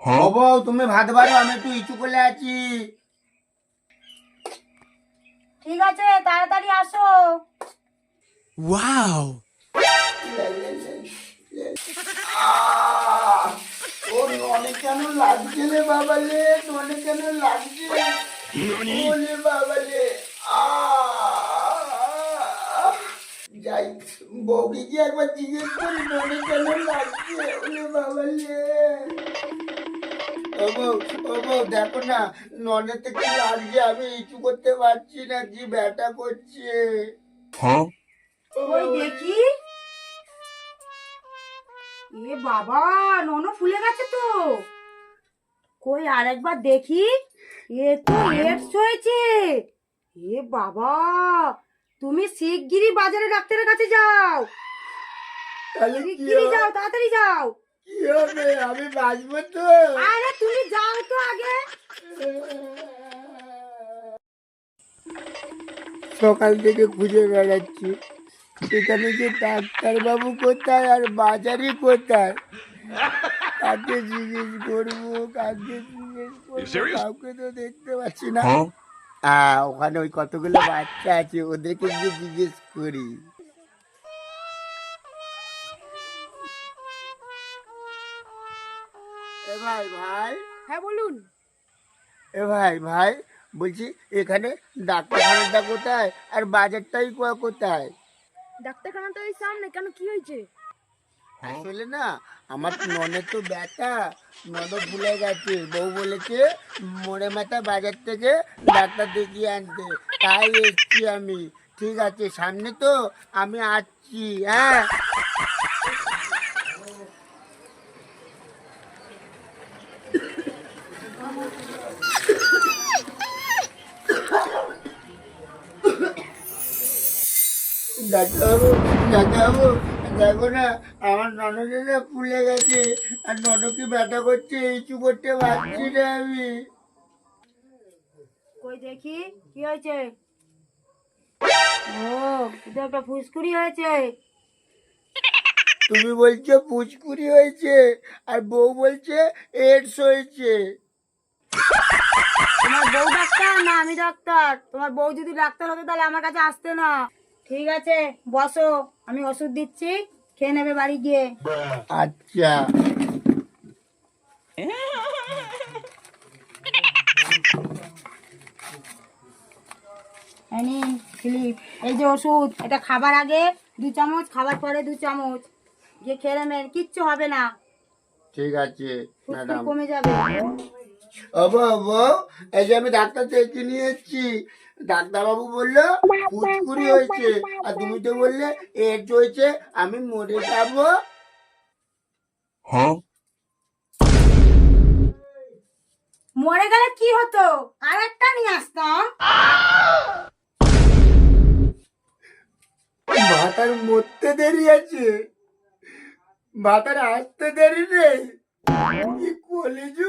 বাবা তুমি ভাত বাড়ো, আমি একটু ইচু করে আছি। ঠিক আছে, তাড়াতাড়ি আসো। Wow! ও অনেক কেন লাগছে রে বাবা রে, অনেক কেন লাগছে ওলে বাবা রে। যাই বউকে কি একবার জিজ্ঞেস করি অনেক কেন লাগছে ওলে বাবা রে। ও বউ, ও বউ দেখো না, ননেতে কি লাগছে, আমি ইচু করতে পারছি না, কি ব্যথা করছে। ওই দেখি। এ বাবা, নন ফুলে গেছে তো। কই আরেকবার দেখি। এ তো এডস হয়েছে। এ বাবা, তুমি শিগগিরই বাজারে ডাক্তারের কাছে যাও। তাহলে কি শিগগিরই যাও, তাড়াতাড়ি যাও। কি হবে, আমি বাঁচবো তো? আরে তুমি যাও তো আগে। সকাল থেকে খুঁজে বেড়াচ্ছি, এখানে যে ডাক্তার বাবু কোথায় আর বাজারে কোথায়, কাকে জিজ্ঞেস করবো, কাকে জিজ্ঞেস করবো, কাউকে তো দেখতে পাচ্ছি না। ওখানে ওই কতগুলো বাচ্চা আছে, ওদেরকে গিয়ে জিজ্ঞেস করি। এ ভাই ভাই, হ্যাঁ বলুন। এ ভাই ভাই, বলছি এখানে ডাক্তারখানাটা কোথায় আর বাজারটাই কোথায়? ডাক্তারখানা তো এই সামনে, কেন কি হয়েছে? আসলে না, আমার ননের তো ব্যথা, ননদ ভুলে গেছে, বউ বলেছে মোড়ে মাথা বাজার থেকে ডাক্তার দেখিয়ে আনতে, তাই এসছি আমি। ঠিক আছে, সামনে তো, আমি আসছি। হ্যাঁ, ডাক্তারবাবু, ডাক্তারবাবু দেখো না, আমার ননদের না ফুলে গেছে, আর ননদকে ব্যথা করছে, ইচু করতে পারছি না আমি। কই দেখি কি হয়েছে। ও, এটা একটা ফুসকুড়ি হয়েছে। তুমি বলছো পুচকুরি হয়েছে, আর বউ বলছে এডস হয়েছে। তোমার বউ ডাক্তার না আমি ডাক্তার? তোমার বউ যদি ডাক্তার হতো তাহলে আমার কাছে আসতে না। ঠিক আছে, বসো, আমি ওষুধ দিচ্ছি, খেয়ে নেবে বাড়ি গিয়ে। আচ্ছা, এই নিন স্লিপ, এই যে ওষুধ, এটা খাবার আগে 2 চামচ, খাবার পরে 2 চামচ, যে খেয়ে নেবেন, কিচ্ছু হবে না, ঠিক আছে ফুসকুড়ি ম্যাডাম। কমে যাবে। বউ, এই যে আমি ডাক্তার থেকে নিয়ে এসেছি, ডাক্তারবাবু বললো পুচকুরি হয়েছে, আর তুমি তো বললে এডস হয়েছে, আমি মরে যাবো। মরে গেলে কি হতো, আর একটা নিয়ে আসতাম। ভাতার মরতে দেরি আছে, ভাতার আসতে দেরি নেই, কি কলেজে